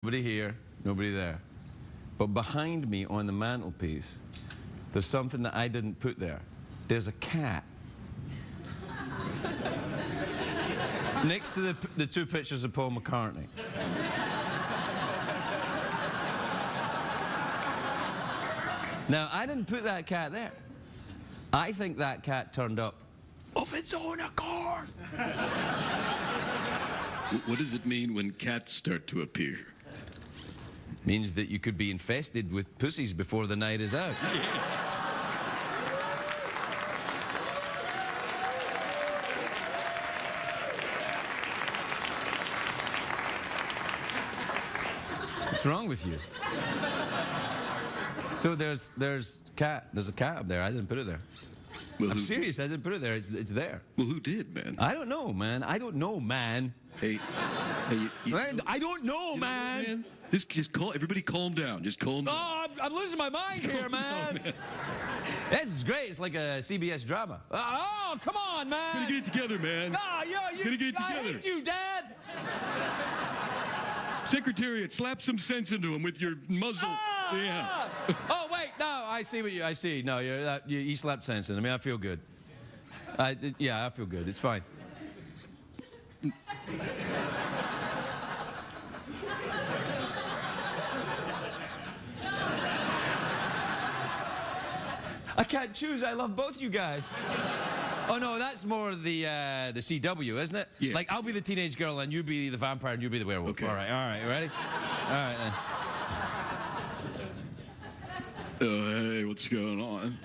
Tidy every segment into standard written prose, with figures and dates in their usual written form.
Nobody here, nobody there. But behind me on the mantelpiece, there's something that I didn't put there. There's a cat. Next to the two pictures of Paul McCartney. Now, I didn't put that cat there. I think that cat turned up of its own accord. What does it mean when cats start to appear? Means that you could be infested with pussies before the night is out. What's wrong with you? So there's a cat up there. I didn't put it there. Well, I'm serious. I didn't put it there. It's there. Well, who did, man? I don't know, man. I don't know, man. Hey, I don't know, man. Just call. Everybody, calm down. Just calm down. Oh, I'm losing my mind here, man. This is great. It's like a CBS drama. Oh, come on, man. Gonna get it together, man. Oh, you. Gonna get it together. I hate you, Dad. Secretariat, slap some sense into him with your muzzle. Yeah. Oh, wait. No, I see. No, you slapped sense in. I mean, I feel good. Yeah, I feel good. It's fine. I can't choose. I love both you guys. Oh no, that's more the CW, isn't it? Yeah. Like I'll be the teenage girl and you be the vampire and you be the werewolf. Okay. All right, ready? All right then. Oh, hey, what's going on?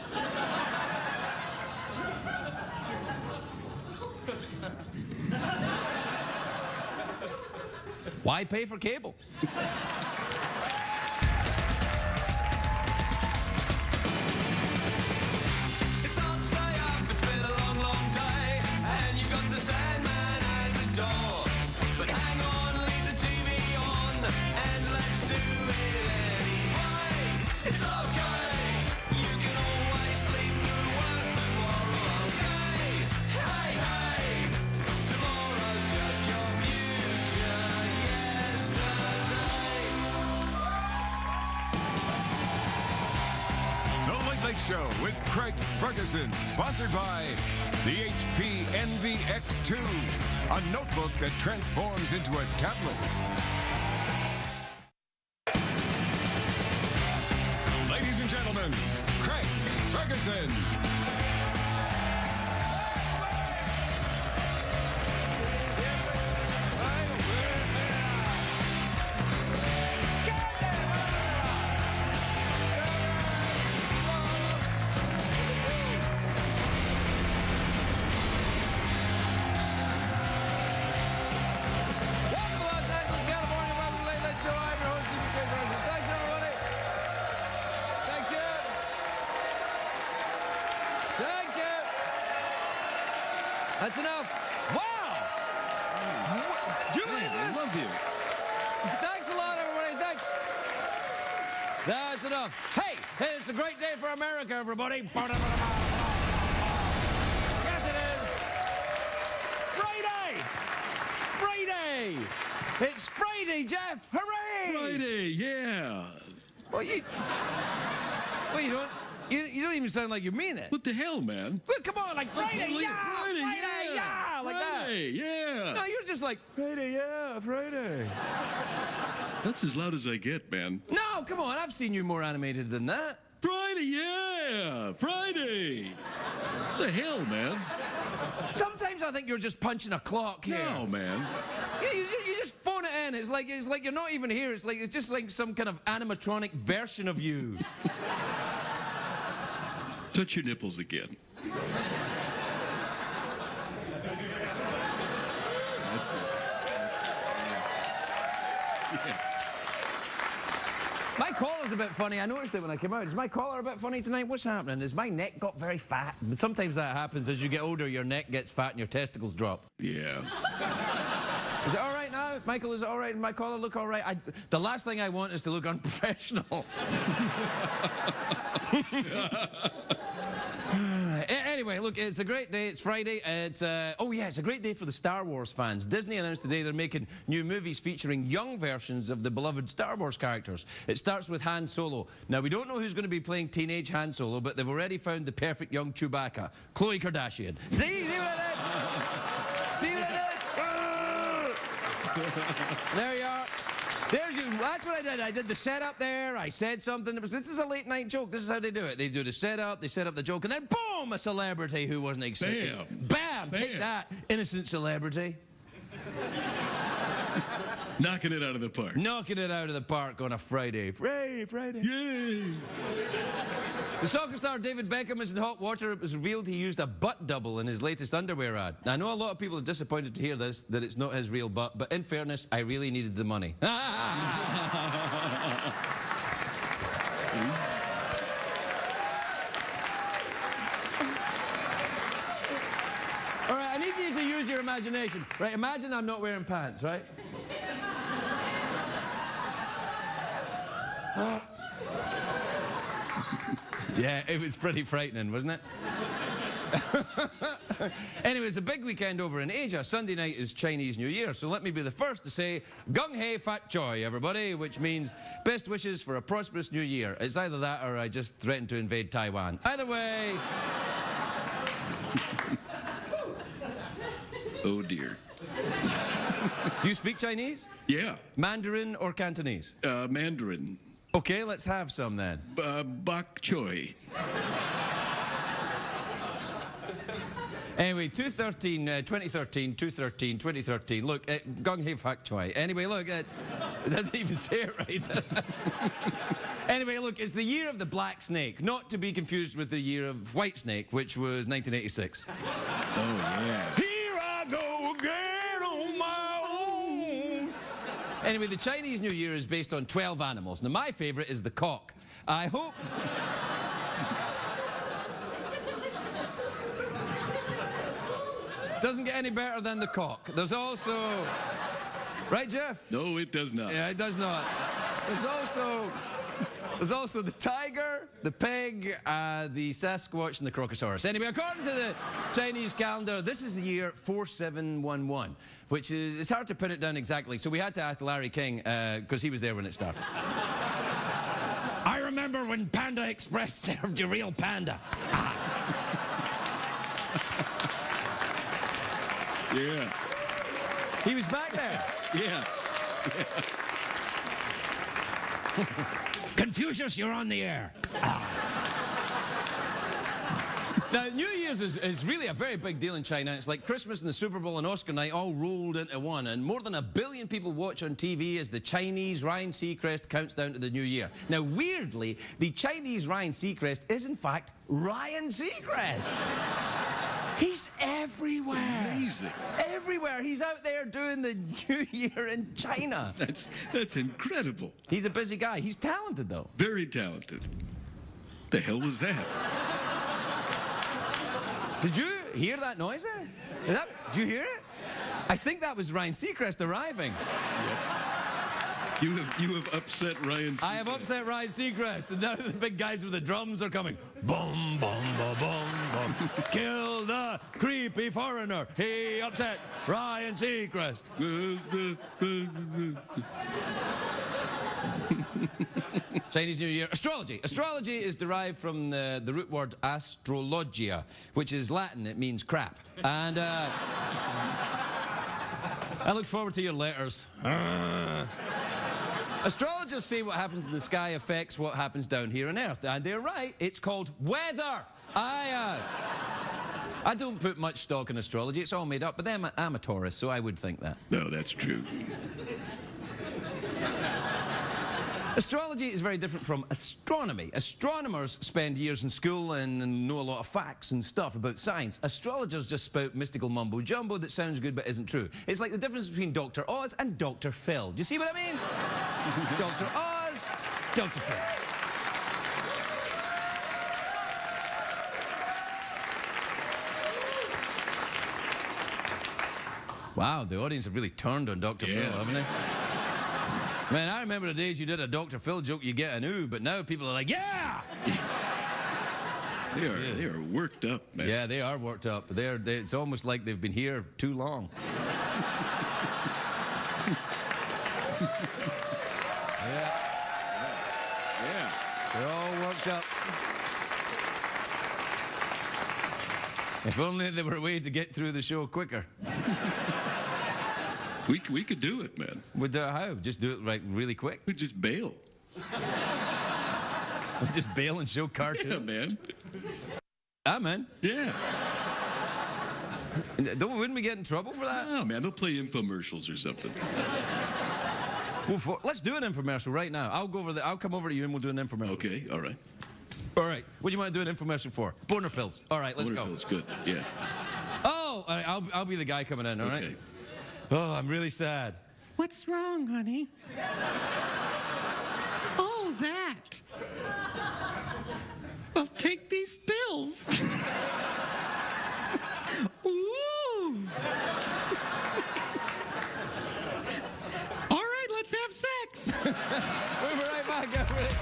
Why pay for cable? It's hard to stay up, it's been a long, long day, and you got the Sandman at the door. But hang on, leave the TV on, and let's do it anyway. It's okay, you can always sleep through work tomorrow, okay? Hey, tomorrow's just your future yesterday. The Late Late Show with Craig Ferguson, sponsored by the HP Envy X2, a notebook that transforms into a tablet. Ladies and gentlemen, Craig Ferguson. Welcome to Los Angeles, California. Welcome to the Late Late Show. I'm your host, Stephen K. Ferguson. Thanks, everybody. Thank you. Thank you. That's enough. Wow. Do you believe I this? love you. Thanks a lot, everybody. Thanks. That's enough. Hey, it's a great day for America, everybody. Yes, it is. Friday. Friday. It's Friday, Jeff. Hooray! Friday, yeah. Well, you don't. You don't even sound like you mean it. What the hell, man? Well, come on, like Friday, Friday, yeah, Friday, yeah, like Friday, yeah. that. No, you're just like Friday, yeah, Friday. That's as loud as I get, man. No, come on, I've seen you more animated than that. Friday, yeah. Friday. What the hell, man? Sometimes I think you're just punching a clock here. No, man. Yeah, you just phone it in. It's like you're not even here. It's just like some kind of animatronic version of you. Touch your nipples again. That's it. Yeah. My collar's a bit funny. I noticed it when I came out. Is my collar a bit funny tonight? What's happening? Is my neck got very fat? Sometimes that happens. As you get older, your neck gets fat and your testicles drop. Yeah. Is it all right now? Michael, is it all right? Does my collar look all right? The last thing I want is to look unprofessional. Anyway, look, it's a great day. It's Friday. It's a great day for the Star Wars fans. Disney announced today they're making new movies featuring young versions of the beloved Star Wars characters. It starts with Han Solo. Now, we don't know who's going to be playing teenage Han Solo, but they've already found the perfect young Chewbacca, Khloe Kardashian. See what I did? See what I did? There you are. There's you. That's what I did. I did the setup there. I said something. This is a late night joke. This is how they do it. They do the setup, they set up the joke, and then boom, a celebrity who wasn't expecting. Bam. Bam! Take that, innocent celebrity. Knocking it out of the park. Knocking it out of the park on a Friday. Friday. Yay! The soccer star David Beckham is in hot water. It was revealed he used a butt double in his latest underwear ad. Now, I know a lot of people are disappointed to hear this, that it's not his real butt, but in fairness, I really needed the money. All right, I need you to use your imagination. Right, imagine I'm not wearing pants, right? Yeah, it was pretty frightening, wasn't it? Anyway, it's a big weekend over in Asia. Sunday night is Chinese New Year, so let me be the first to say Gung Hei Fat Choi, everybody, which means best wishes for a prosperous new year. It's either that or I just threatened to invade Taiwan. Either way... Oh, dear. Do you speak Chinese? Yeah. Mandarin or Cantonese? Mandarin. Okay, let's have some then. Bok choy. Anyway, 2013, 2013. Look, Gung Hei Fat Choi. Anyway, look, it doesn't even say it right. Anyway, look, it's the year of the black snake, not to be confused with the year of white snake, which was 1986. Oh, yeah. Here I go again on my own. Anyway, the Chinese New Year is based on 12 animals. Now, my favorite is the cock. I hope... Doesn't get any better than the cock. There's also... Right, Jeff? No, it does not. Yeah, it does not. There's also the tiger, the pig, the Sasquatch, and the Crocosaurus. Anyway, according to the Chinese calendar, this is the year 4711, which is, it's hard to pin it down exactly, so we had to ask Larry King, because he was there when it started. I remember when Panda Express served you real panda. Yeah. He was back there. Yeah. Confucius, you're on the air. Now, New Year's is really a very big deal in China. It's like Christmas and the Super Bowl and Oscar night all rolled into one. And more than 1 billion people watch on TV as the Chinese Ryan Seacrest counts down to the new year. Now, weirdly, the Chinese Ryan Seacrest is, in fact, Ryan Seacrest. He's everywhere. Amazing. Everywhere. He's out there doing the New Year in China. That's incredible. He's a busy guy. He's talented, though. Very talented. The hell was that? Did you hear that noise there? Did you hear it? I think that was Ryan Seacrest arriving. You have upset Ryan Seacrest. I have upset Ryan Seacrest, and now the big guys with the drums are coming. Boom, boom, boom, boom, boom. Kill the creepy foreigner. He upset Ryan Seacrest. Chinese New Year. Astrology. Astrology is derived from the root word astrologia, which is Latin. It means crap. And I look forward to your letters. Astrologers say what happens in the sky affects what happens down here on Earth. And they're right. It's called weather. I don't put much stock in astrology. It's all made up. But I'm a Taurus, so I would think that. No, that's true. Astrology is very different from astronomy. Astronomers spend years in school and know a lot of facts and stuff about science. Astrologers just spout mystical mumbo-jumbo that sounds good but isn't true. It's like the difference between Dr. Oz and Dr. Phil. Do you see what I mean? Dr. Oz, Dr. Phil. Wow, the audience have really turned on Dr. Phil, haven't they? Man, I remember the days you did a Dr. Phil joke, you get an ooh, but now people are like, yeah! They are worked up, man. Yeah, they are worked up. It's almost like they've been here too long. Yeah. They're all worked up. If only there were a way to get through the show quicker. We could do it, man. How? Just do it really quick? We'd just bail. We'll just bail and show cartoons? Yeah, man. Ah, man. Yeah. Wouldn't we get in trouble for that? Oh, man, they'll play infomercials or something. Well, let's do an infomercial right now. I'll come over to you and we'll do an infomercial. Okay, all right. All right. What do you want to do an infomercial for? Boner pills. All right, let's go. Wonderful, it's good, yeah. Oh, all right, I'll be the guy coming in, all right? Okay. Oh, I'm really sad. What's wrong, honey? Oh, that. Well, take these pills. Ooh. All right, let's have sex. We'll be right back, everybody.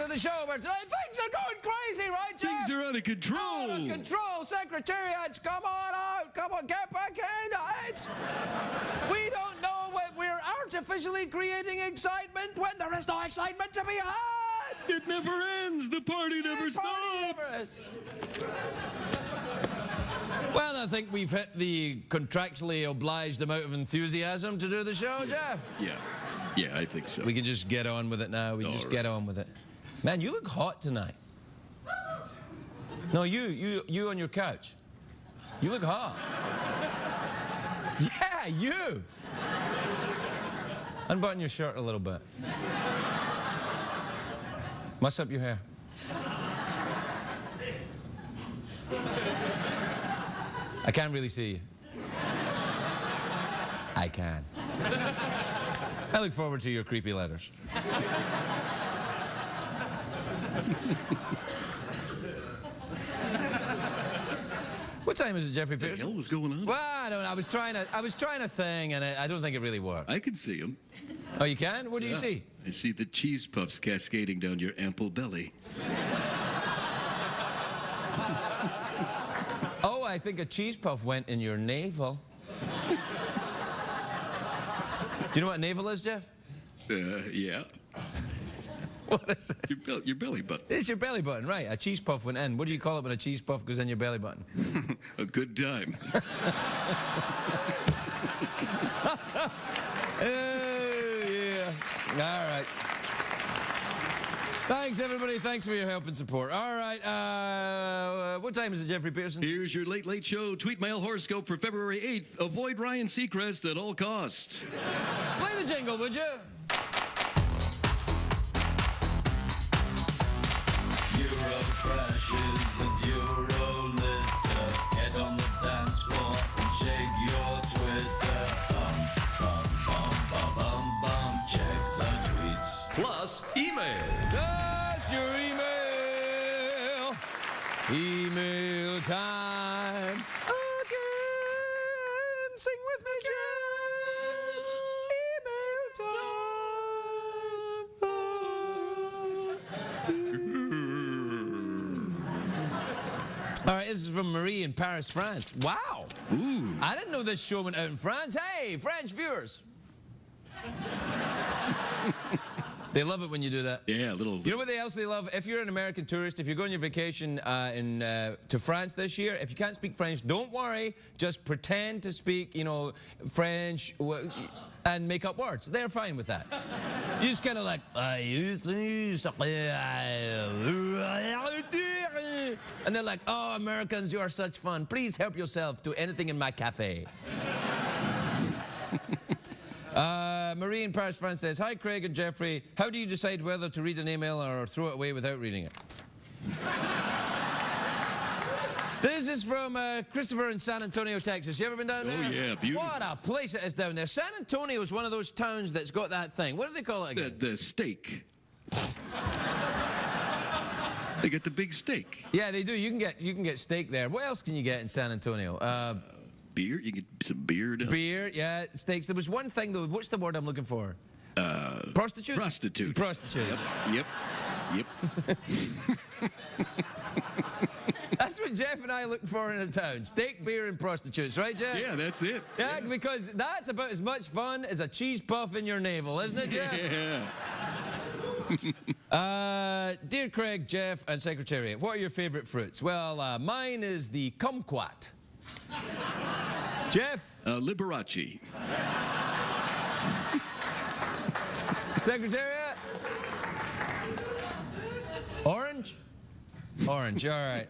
The show where tonight things are going crazy, right, Jeff? Things are out of control. Out of control. Secretariats, come on out. Come on, get back in. We don't know when we're artificially creating excitement when there is no excitement to be had. It never ends. The party never stops. Well, I think we've hit the contractually obliged amount of enthusiasm to do the show, Jeff. Yeah, I think so. We can just get on with it now. We just get on with it. Man, you look hot tonight. No, you on your couch. You look hot. Yeah, you. Unbutton your shirt a little bit. Muss up your hair. I can't really see you. I can. I look forward to your creepy letters. What time is it, Jeffrey Pearson? What the hell was going on? Well, I don't know. I was trying a thing, and I don't think it really worked. I can see him. Oh, you can? What do you see? I see the cheese puffs cascading down your ample belly. Oh, I think a cheese puff went in your navel. Do you know what navel is, Jeff? Yeah. What is it? Your belly button. It's your belly button, right. A cheese puff went in. What do you call it when a cheese puff goes in your belly button? A good time. Yeah. All right. Thanks, everybody. Thanks for your help and support. All right. What time is it, Jeffrey Pearson? Here's your Late Late Show tweet mail horoscope for February 8th. Avoid Ryan Seacrest at all costs. Play the jingle, would you? Euro crashes and Euro litter. Get on the dance floor and shake your Twitter. Bum, bum, bum, bum, bum, bum. Check the tweets. Plus, email. That's your email. Email time. Again. Sing with me, Jen. Email time. All right, this is from Marie in Paris, France. Wow. Ooh. I didn't know this show went out in France. Hey, French viewers. They love it when you do that. Yeah, a little. You know what else they love? If you're an American tourist, if you're going on your vacation to France this year, if you can't speak French, don't worry. Just pretend to speak, French and make up words. They're fine with that. You just kind of like, and they're like, oh, Americans, you are such fun. Please help yourself to anything in my cafe. Marie in Paris, France says, hi, Craig and Jeffrey. How do you decide whether to read an email or throw it away without reading it? This is from Christopher in San Antonio, Texas. You ever been down there? Oh, yeah, beautiful. What a place it is down there. San Antonio is one of those towns that's got that thing. What do they call it again? The steak. They get the big steak. Yeah, they do. You can get steak there. What else can you get in San Antonio? Beer. You get some beer. Beer, yeah, steaks. There was one thing though. What's the word I'm looking for? Prostitute. Prostitute. Prostitute. Yep. That's what Jeff and I look for in a town. Steak, beer, and prostitutes, right, Jeff? Yeah, that's it. Yeah, because that's about as much fun as a cheese puff in your navel, isn't it, Jeff? Yeah. Dear Craig, Jeff, and Secretariat, what are your favorite fruits? Well, mine is the kumquat. Jeff? Liberace. Secretariat? Orange? Orange, all right.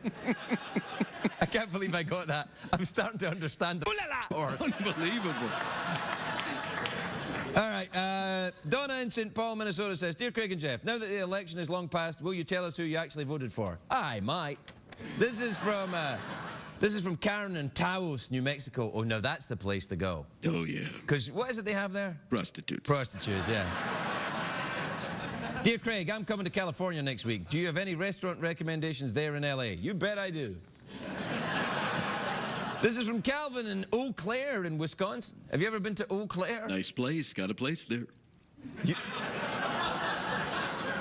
I can't believe I got that. I'm starting to understand the orange. Unbelievable. All right, Donna in St. Paul, Minnesota says, Dear Craig and Jeff, now that the election is long past, will you tell us who you actually voted for? I might. This is from Karen in Taos, New Mexico. Oh, no, that's the place to go. Oh, yeah. Because what is it they have there? Prostitutes. Prostitutes, yeah. Dear Craig, I'm coming to California next week. Do you have any restaurant recommendations there in L.A.? You bet I do. This is from Calvin in Eau Claire in Wisconsin. Have you ever been to Eau Claire? Nice place. Got a place there.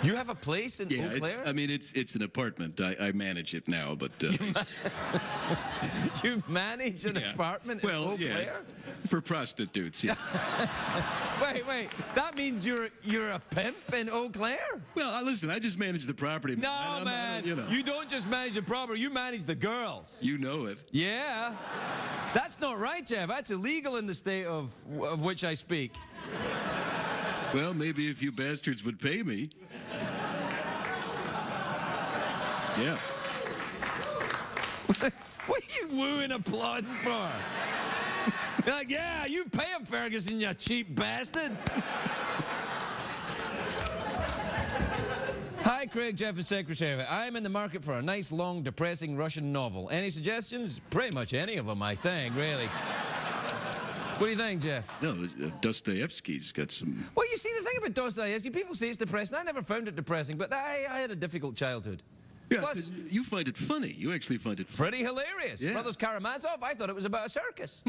You have a place in Eau Claire? I mean, it's an apartment. I manage it now, but... You manage an apartment in Eau Claire? It's for prostitutes, yeah. Wait. That means you're a pimp in Eau Claire? Well, listen, I just manage the property. No, man. You don't just manage the property. You manage the girls. You know it. Yeah. That's not right, Jeff. That's illegal in the state of which I speak. Well, maybe if you bastards would pay me. Yeah. What are you wooing applauding for? You're like, yeah, you pay him, Ferguson, you cheap bastard. Hi, Craig, Jeff, and Secretary. I'm in the market for a nice, long, depressing Russian novel. Any suggestions? Pretty much any of them, I think, really. What do you think, Jeff? No, Dostoevsky's got some... Well, you see, the thing about Dostoevsky, people say it's depressing. I never found it depressing, but I had a difficult childhood. Yeah, Plus, you find it funny. You actually find it pretty hilarious. Yeah. Brothers Karamazov, I thought it was about a circus.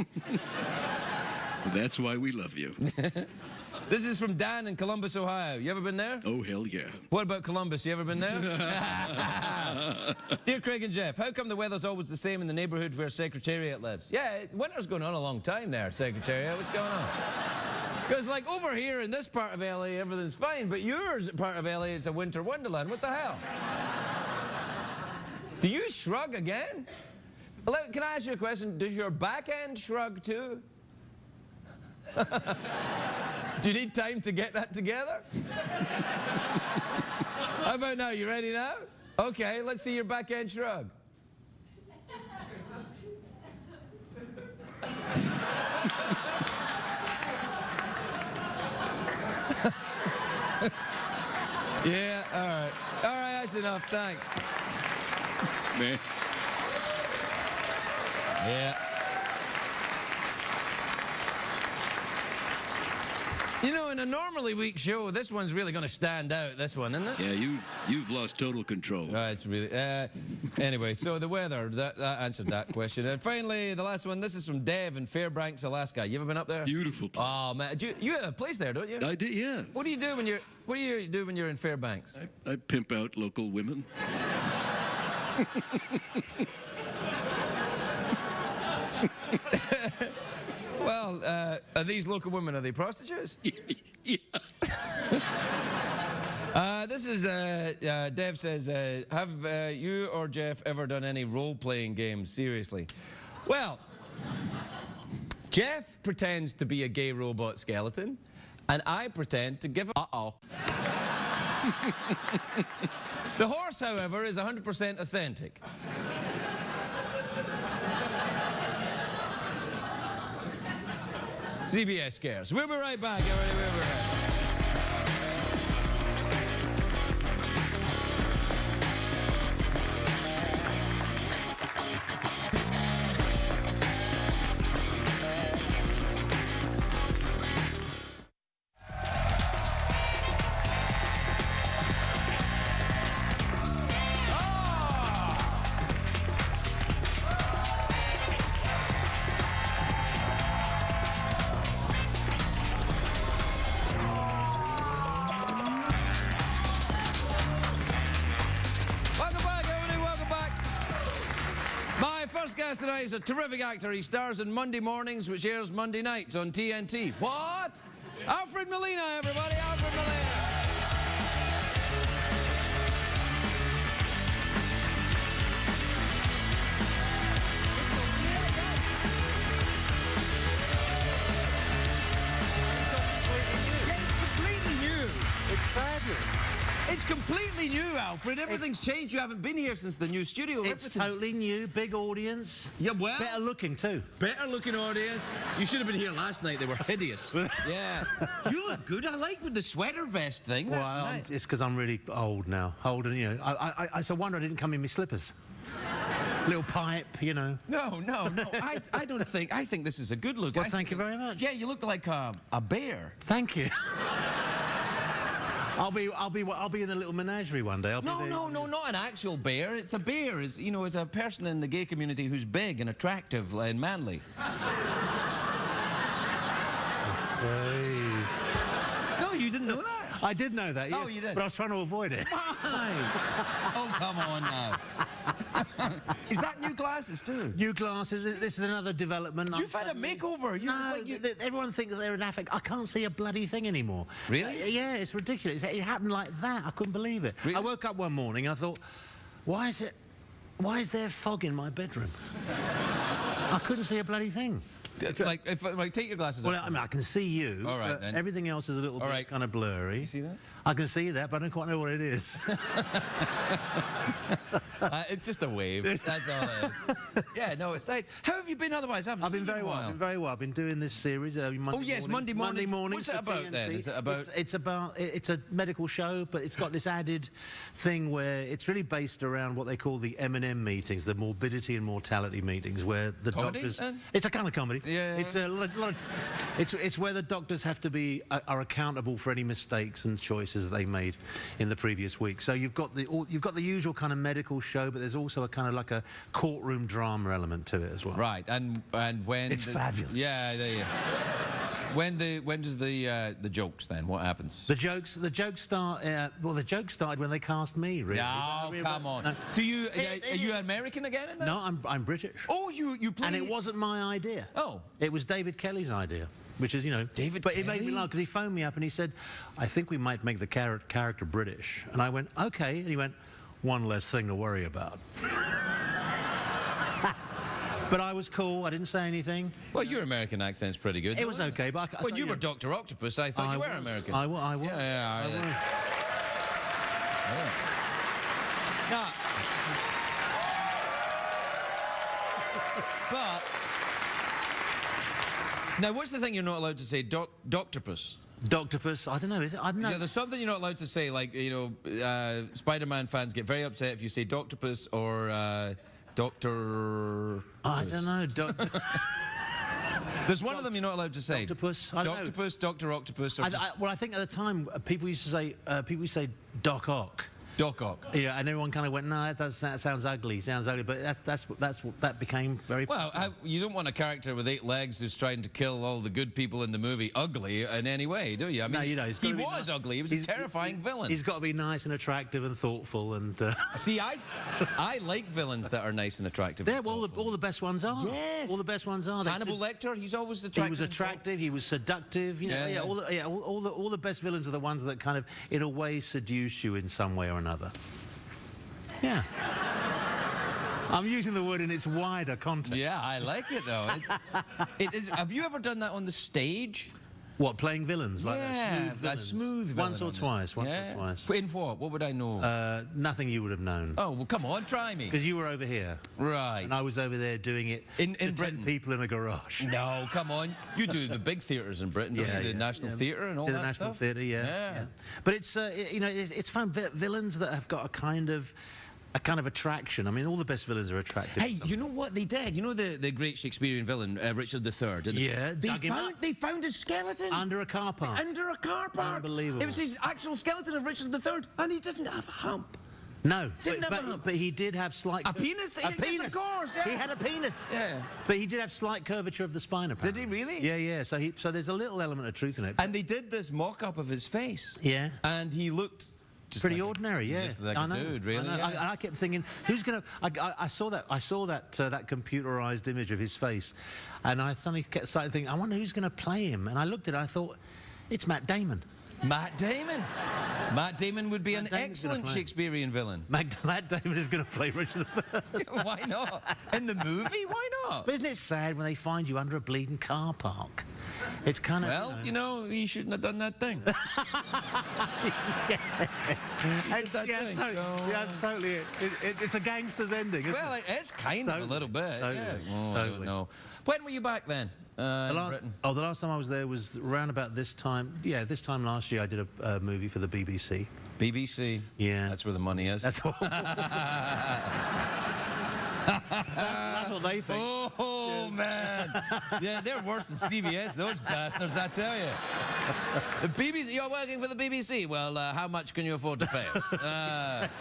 That's why we love you. This is from Dan in Columbus, Ohio. You ever been there? Oh, hell yeah. What about Columbus? You ever been there? Dear Craig and Jeff, how come the weather's always the same in the neighborhood where Secretariat lives? Yeah, winter's going on a long time there, Secretariat. What's going on? Because, like, over here in this part of LA, everything's fine, but yours part of LA is a winter wonderland. What the hell? Do you shrug again? Can I ask you a question? Does your back end shrug too? Do you need time to get that together? How about now? You ready now? Okay, let's see your back end shrug. Yeah, all right. All right, that's enough. Thanks. Man. Yeah. You know, in a normally weak show, this one's really going to stand out, this one, isn't it? Yeah, you've lost total control. It's really... anyway, so the weather, that answered that question. And finally, the last one, this is from Dev in Fairbanks, Alaska. You ever been up there? Beautiful place. Oh, man. You have a place there, don't you? I did, yeah. What do you do when you're in Fairbanks? I pimp out local women. Well, are these local women, are they prostitutes? Yeah. This is, Dev says, have you or Jeff ever done any role-playing games, seriously? Well, Jeff pretends to be a gay robot skeleton, and I pretend to give a... Uh-oh. The horse, however, is 100% authentic. CBS Scares. We'll be right back, everybody. We'll be right back. guest tonight is a terrific actor. He stars in Monday Mornings, which airs Monday nights on TNT. What? Alfred Molina, everybody. Alfred Molina. It's completely new, Alfred. Everything's changed. You haven't been here since the new studio. It's totally new, big audience. Yeah, well... Better looking, too. Better looking audience. You should have been here last night. They were hideous. Yeah. You look good. I like with the sweater vest thing. That's Well, nice. it's because I'm really old now. Old and, you know, it's a wonder I didn't come in my slippers. Little pipe, you know. No. I don't think... I think this is a good look. Well, thank you very much. Yeah, you look like a bear. Thank you. I'll be in a little menagerie one day. No, not an actual bear. It's a bear. It's, you know, it's a person in the gay community who's big and attractive and manly. No, you didn't know that? I did know that, yes. Oh, you did? But I was trying to avoid it. Oh, come on now. Is that new glasses too? New glasses. This is another development. You've had a makeover. Everyone thinks they're an affect. I can't see a bloody thing anymore. Really? Yeah, it's ridiculous. It happened like that. I couldn't believe it. Really? I woke up one morning and I thought, why is there fog in my bedroom? I couldn't see a bloody thing. Like, take your glasses off. Well, I mean, I can see you. All right, then. Everything else is a little bit kind of blurry. You see that? I can see that, but I don't quite know what it is. It's just a wave. That's all it is. Yeah, no, it's like... How have you been otherwise? I've been very well. I've been very well. I've been doing this series. Monday morning. What's it about then? Is it about... It's a medical show, but it's got this added thing where it's really based around what they call the M&M meetings, the morbidity and mortality meetings, where the comedy, doctors... Then? It's a kind of comedy. Yeah. It's a lot of, it's where the doctors have to be are accountable for any mistakes and choices they made in the previous week. So you've got the usual kind of medical show, but there's also a kind of like a courtroom drama element to it as well. Right, and when it's fabulous. Yeah, there you. When does the jokes then? What happens? The jokes start. Well, the jokes started when they cast me. Really. Oh, come on. No. Are you American again in this? No, I'm British. Oh, you play. And it wasn't my idea. Oh. It was David Kelly's idea. Which is, you know... David But Kelly? it made me laugh, because he phoned me up and he said, I think we might make the character British. And I went, OK. And he went, one less thing to worry about. But I was cool. I didn't say anything. Well, your American accent's pretty good. It was OK, but... When you were Dr. Octopus, I thought you were American. I was. Yeah. Yeah. But... Now, what's the thing you're not allowed to say? Doctopus? Doctopus? I don't know, is it? I don't know. Yeah, there's something you're not allowed to say, like, you know, Spider-Man fans get very upset if you say Doctopus or Doctor... I don't know, There's one of them you're not allowed to say. Octopus? Doctopus, Dr. Octopus... Well, I think at the time, people used to say Doc Ock. Doc Ock. Yeah, and everyone kind of went, no, that sounds ugly. But that became very... Well, you don't want a character with 8 legs who's trying to kill all the good people in the movie ugly in any way, do you? I mean, no, you know, he was ugly. He was a terrifying villain. He's got to be nice and attractive and thoughtful and... See, I like villains that are nice and attractive. Yeah, well, all the best ones are. Yes. All the best ones are. Hannibal Lecter, he's always attractive. He was attractive, he was seductive. You know, all the best villains are the ones that kind of, in a way, seduce you in some way or another. Yeah. I'm using the word in its wider context. Yeah, I like it, though. Have you ever done that on the stage? What, playing villains? Like a smooth villain. Once or twice. In what? What would I know? Nothing you would have known. Oh, well, come on, try me. Because you were over here. Right. And I was over there doing it in to Britain. 10 people in a garage. No, come on. You do the big theatres in Britain, don't you? The National Theatre and all that stuff? The National Theatre, yeah. But it's, you know, it's fun. Villains that have got a kind of attraction. I mean, all the best villains are attractive. Hey, you know what they did? You know the great Shakespearean villain, Richard III? Yeah, they found his skeleton. Under a car park. Under a car park. Unbelievable. It was his actual skeleton of Richard III, and he didn't have a hump. No, but he did have slight... A penis? A penis, of course, yeah. He had a penis. Yeah. But he did have slight curvature of the spine, apparently. Did he really? Yeah. So there's a little element of truth in it. And they did this mock-up of his face. Yeah. And he looked Just pretty like ordinary, yeah. Just like I a know, dude, really. I know. Yeah. I kept thinking, who's gonna? I saw that that computerized image of his face, and I suddenly started thinking, I wonder who's going to play him. And I looked at it, I thought, it's Matt Damon. Matt Damon. Matt Damon would be an excellent Shakespearean villain. Matt Damon is going to play Richard III. Why not? In the movie, why not? But isn't it sad when they find you under a bleeding car park? It's kind of... Well, you know, he shouldn't have done that thing. That's totally it. It's a gangster's ending, isn't Well, it? it's kind of a little bit. Totally, Yeah. Oh, I don't totally. know. When were you back then? In Britain? The last time I was there was around about this time. Yeah, this time last year I did a movie for the BBC. BBC. Yeah. That's where the money is. That's all. That's what they think. Oh, man. Yeah, they're worse than CBS, those bastards, I tell you. The BBC, you're working for the BBC. Well, how much can you afford to pay us?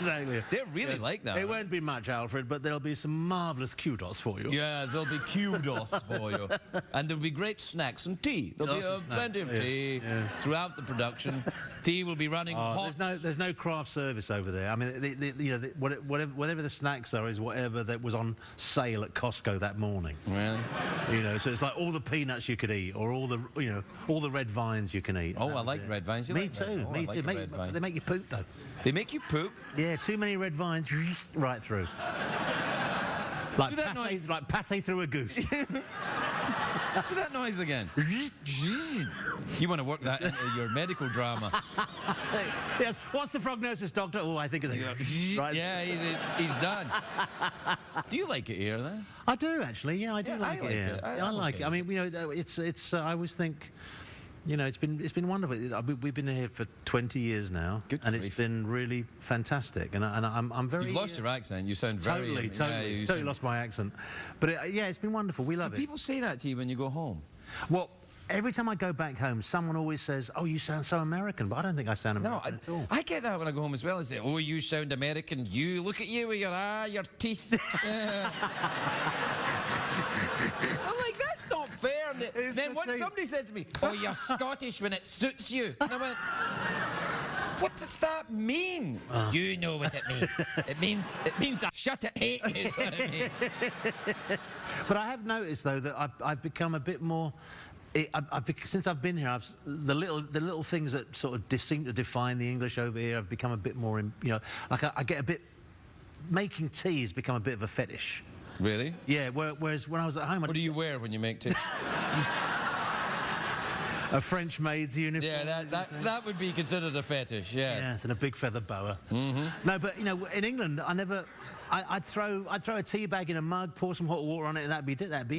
Exactly. They're really like that. It won't be much, Alfred, but there'll be some marvellous kudos for you. Yeah, there'll be kudos for you. And there'll be great snacks and tea. There'll be Lots of plenty of snacks. tea Yeah. throughout the production. Tea will be running hot. There's no craft service over there. I mean, whatever the snacks are is whatever that was on sale at Costco that morning. Really? You know, so it's like all the peanuts you could eat, or all the red vines you can eat. Oh, I like red vines. You Me like that? too. Oh, Me I like too. a red vine. They make you poop though. They make you poop? Yeah, too many red vines, right through. Like Do that noise. pate through a goose. Do that noise again. You want to work that into your medical drama. Yes. What's the prognosis, doctor? Oh, I think it's right. Yeah, he's done. Do you like it here, then? I do actually. Yeah, I do Yeah, like I like it. it. I like okay. it. I mean, you know, it's. I always think, you know, it's been wonderful. We've been here for 20 years now, Good and it's grief. been really fantastic. And I'm very. You've lost your accent. You sound very... Totally lost my accent. But yeah, it's been wonderful. We love it. People say that to you when you go home. Well, every time I go back home, someone always says, "Oh, you sound so American," but I don't think I sound No, American at all. I get that when I go home as well. I say, "Oh, you sound American. You look at you with your teeth." I'm like, that's not fair. And It's then the once thing. somebody said to me, "Oh, you're Scottish when it suits you," and I went, "What does that mean?" You know what it means. It means I shut it hate you is what it means. But I have noticed though that I've become a bit more. Since I've been here, the little things that sort of seem to define the English over here, I've become a bit more. You know, like I get a bit. Making tea has become a bit of a fetish. Really? Yeah. Whereas when I was at home, What do you wear when you make tea? a French maid's uniform. Yeah, that would be considered a fetish. Yeah. Yes, and a big feather boa. No, but you know, in England, I'd throw a tea bag in a mug, pour some hot water on it, and that'd be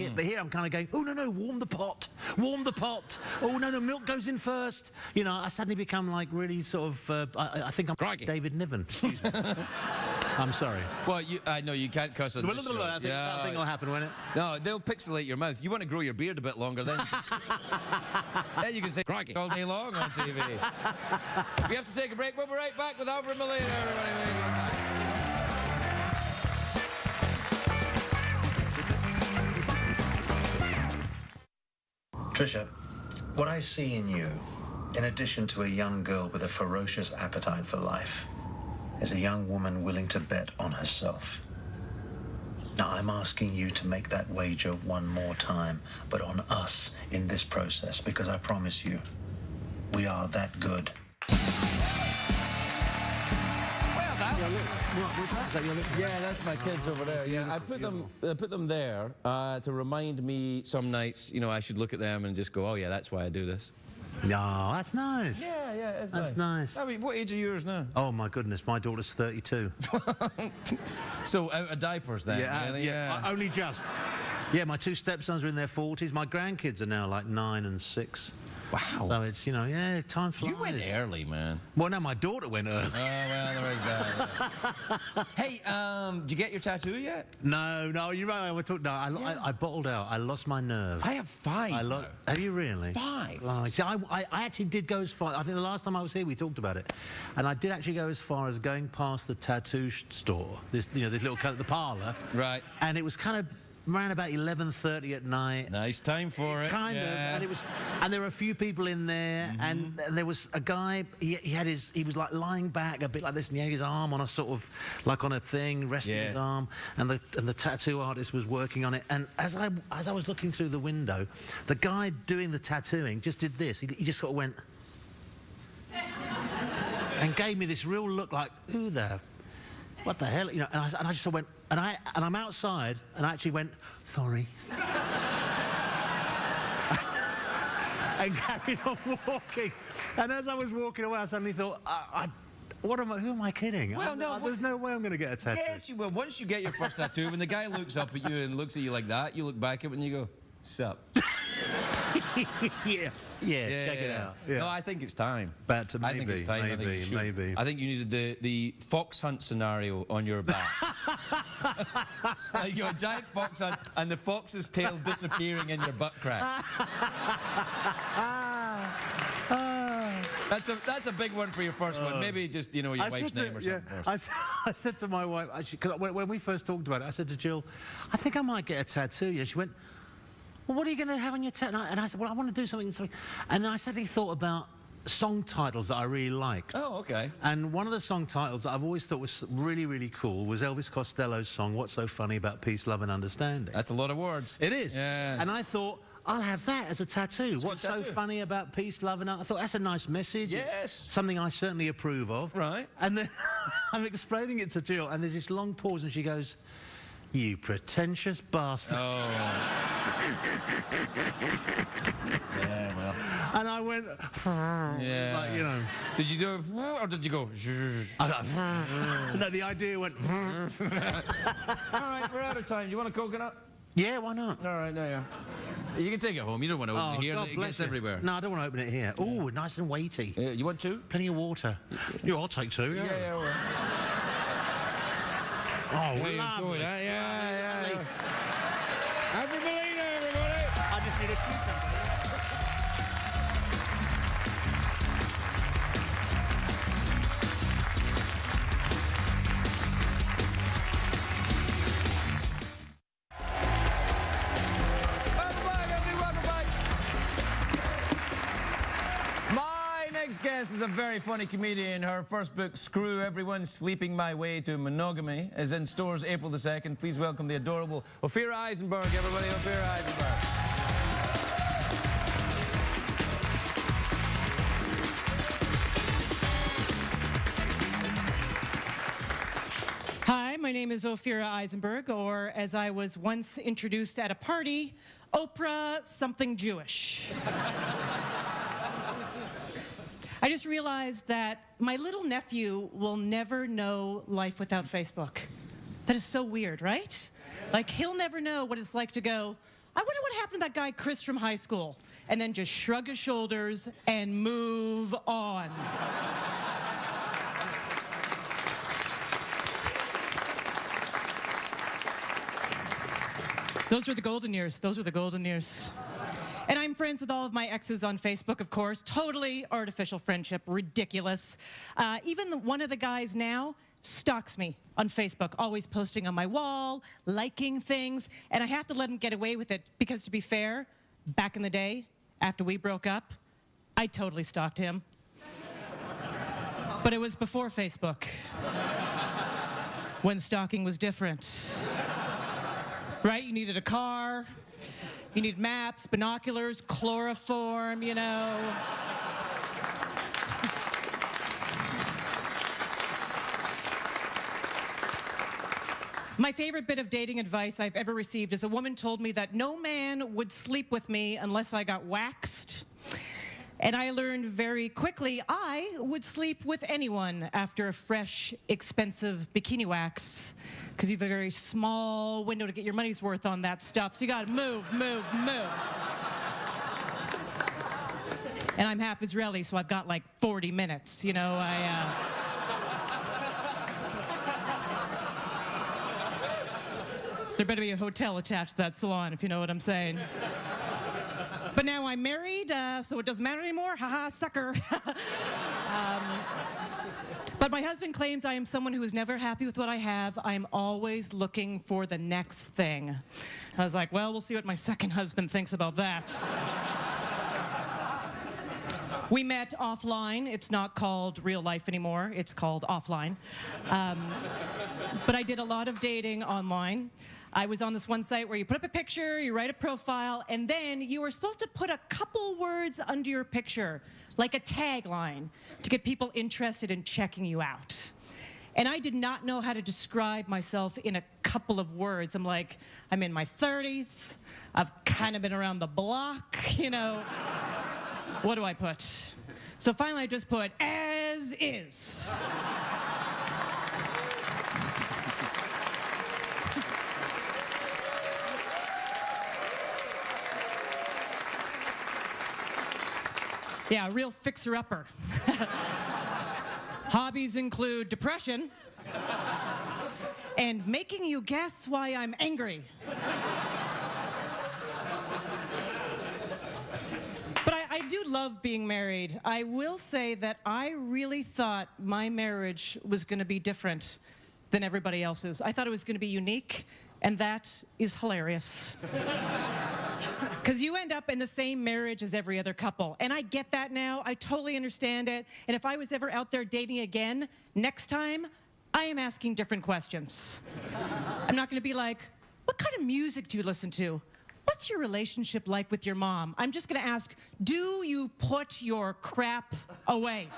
it. But here I'm kind of going, oh no, warm the pot. Oh no, milk goes in first. You know, I suddenly become like really sort of. I think I'm Crikey. David Niven. Excuse me. I'm sorry. Well, I know you can't cuss on this show. That thing will happen, won't it? No, they'll pixelate your mouth. You want to grow your beard a bit longer, then then you can say crikey all day long on TV. We have to take a break. We'll be right back with Ophira Molina, everybody. Tricia, what I see in you, in addition to a young girl with a ferocious appetite for life, is a young woman willing to bet on herself. Now, I'm asking you to make that wager one more time, but on us in this process, because I promise you, we are that good. Yeah, that's my kids over there. Yeah, I put them there to remind me some nights. You know, I should look at them and just go, "Oh yeah, that's why I do this." No, that's nice. Yeah, it's That's nice. I mean, what age are yours now? Oh my goodness, my daughter's 32. So out of diapers then? Really? yeah. Only just. Yeah, my two stepsons are in their 40s. My grandkids are now like 9 and 6. Wow. So it's, you know, yeah, time flies. You went early, man. Well, no, my daughter went early. Oh, well, there is that. Hey, did you get your tattoo yet? No, you're right. We're talking. No, I bottled out. I lost my nerve. I have 5 now. Have you really? 5. Oh, see, I actually did go as far. I think the last time I was here, we talked about it, and I did actually go as far as going past the tattoo store. This little the parlour. Right. And it was kind of around about 11:30 at night. Nice time for it. Kind of, and there were a few people in there, and there was a guy. He was like lying back a bit like this, and he had his arm on a sort of like on a thing, resting his arm, and the tattoo artist was working on it. And as I was looking through the window, the guy doing the tattooing just did this. He just sort of went and gave me this real look like, what the hell, you know? And I just sort of went, and I'm outside, and I actually went, sorry. And carried on walking. And as I was walking away, I suddenly thought, who am I kidding? Well, there's no way I'm going to get a tattoo. Yes, you will. Once you get your first tattoo, when the guy looks up at you and looks at you like that, you look back at him and you go, sup? Yeah, check it out. Yeah. No, I think it's time. But I think it's time. Maybe. I think you needed the fox hunt scenario on your back. Like a giant fox hunt and the fox's tail disappearing in your butt crack. That's a big one for your first one. Maybe just, you know, your wife's name or something first. I said to my wife, because when we first talked about it, I said to Jill, I think I might get a tattoo. You know, she went, well, what are you going to have on your tattoo? And I said, well, I want to do something. And then I suddenly thought about song titles that I really liked. Oh, okay. And one of the song titles that I've always thought was really, really cool was Elvis Costello's song, What's So Funny About Peace, Love and Understanding. That's a lot of words. It is. Yeah. And I thought, I'll have that as a tattoo. What's so tattoo. funny about peace, love, and I thought that's a nice message. Yes. It's something I certainly approve of. Right. And then I'm explaining it to Jill, and there's this long pause, and she goes, "You pretentious bastard." Oh. Yeah, well. And I went, yeah. like, you know. Did you do it, or did you go? No, the idea went. All right, we're out of time. You want a coconut? Yeah, why not? All right, yeah. You can take it home. You don't want to open it here. God It bless gets you. everywhere. No, I don't want to open it here. Ooh, nice and weighty. You want two? Plenty of water. Yeah, I'll take two. Yeah, well. Oh, Really lovely. enjoy that. Yeah. Happy Molina, everybody. I just need a cucumber. Guest is a very funny comedian. Her first book, Screw Everyone, Sleeping My Way to Monogamy, is in stores April the 2nd. Please welcome the adorable Ophira Eisenberg, everybody. Ophira Eisenberg. Hi, my name is Ophira Eisenberg, or as I was once introduced at a party, Oprah something Jewish. I just realized that my little nephew will never know life without Facebook. That is so weird, right? Like, he'll never know what it's like to go, I wonder what happened to that guy Chris from high school, and then just shrug his shoulders and move on. Those were the golden years. Those were the golden years. And I'm friends with all of my exes on Facebook, of course. Totally artificial friendship, ridiculous. Even one of the guys now stalks me on Facebook, always posting on my wall, liking things, and I have to let him get away with it because, to be fair, back in the day, after we broke up, I totally stalked him. But it was before Facebook, when stalking was different. Right? You needed a car. You need maps, binoculars, chloroform, you know. My favorite bit of dating advice I've ever received is a woman told me that no man would sleep with me unless I got waxed. And I learned very quickly I would sleep with anyone after a fresh, expensive bikini wax, because you have a very small window to get your money's worth on that stuff. So you gotta move. And I'm half Israeli, so I've got like 40 minutes, you know, There better be a hotel attached to that salon, if you know what I'm saying. But now I'm married, so it doesn't matter anymore. Haha, sucker. But my husband claims I am someone who is never happy with what I have. I am always looking for the next thing. I was like, well, we'll see what my second husband thinks about that. We met offline. It's not called real life anymore. It's called offline. But I did a lot of dating online. I was on this one site where you put up a picture, you write a profile, and then you were supposed to put a couple words under your picture, like a tagline, to get people interested in checking you out. And I did not know how to describe myself in a couple of words. I'm like, I'm in my 30s. I've kind of been around the block, you know. What do I put? So finally I just put, as is. Yeah, a real fixer-upper. Hobbies include depression and making you guess why I'm angry. But I do love being married. I will say that I really thought my marriage was going to be different than everybody else's. I thought it was going to be unique, and that is hilarious. Because you end up in the same marriage as every other couple. And I get that now. I totally understand it. And if I was ever out there dating again, next time, I am asking different questions. I'm not going to be like, what kind of music do you listen to? What's your relationship like with your mom? I'm just going to ask, do you put your crap away?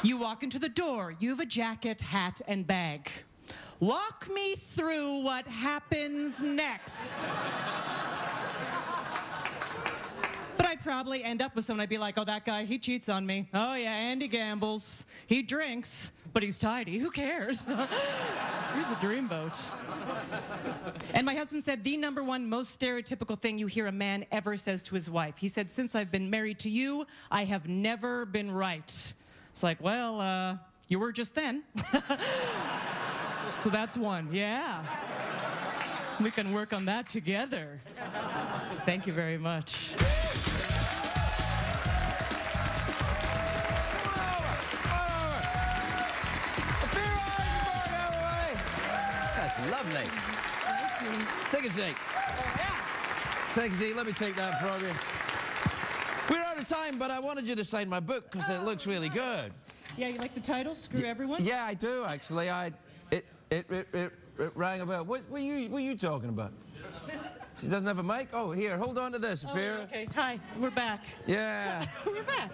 You walk into the door, you have a jacket, hat, and bag. Walk me through what happens next. But I'd probably end up with someone, I'd be like, oh, that guy, he cheats on me. Oh yeah, and he gambles. He drinks, but he's tidy. Who cares? Here's a dreamboat. And my husband said the #1 most stereotypical thing you hear a man ever says to his wife. He said, since I've been married to you, I have never been right. It's like, well, you were just then. So that's one, yeah. We can work on that together. Thank you very much. Ophira Eisenberg, everybody! That's lovely. Take a seat. Take a seat. Let me take that from you. We're out of time, but I wanted you to sign my book because it looks really good. Yeah, you like the title, Screw Everyone? Yeah, I do, actually. It rang about. What were you talking about? She doesn't have a mic? Oh, here, hold on to this, Ophira. Oh, okay. Hi, we're back. Yeah. We're back.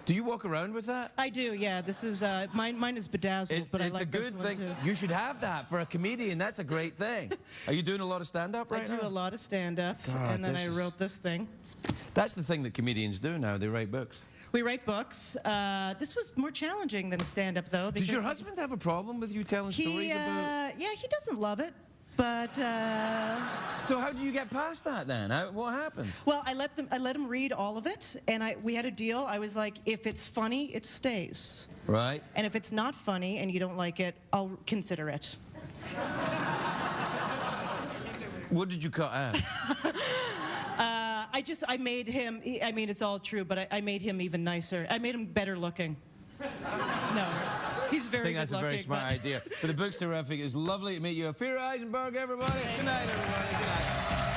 Do you walk around with that? I do, yeah. This is, mine is bedazzled, but I like this one, it's a good thing. too. You should have that for a comedian. That's a great thing. Are you doing a lot of stand-up right now? I do a lot of stand-up, God, and then I wrote this thing. That's the thing that comedians do now. They write books. We write books. This was more challenging than stand-up, though. Does your husband have a problem with you telling stories about... Yeah, he doesn't love it, but... So how do you get past that, then? What happens? Well, I let him read all of it, and we had a deal. I was like, if it's funny, it stays. Right. And if it's not funny and you don't like it, I'll consider it. What did you cut out? I made him, I mean, it's all true, but I made him even nicer. I made him better looking. No, he's very good looking. I think that's a very smart idea. But the book's terrific. It's lovely to meet you. Ophira Eisenberg, everybody. Good night, everybody. Good night.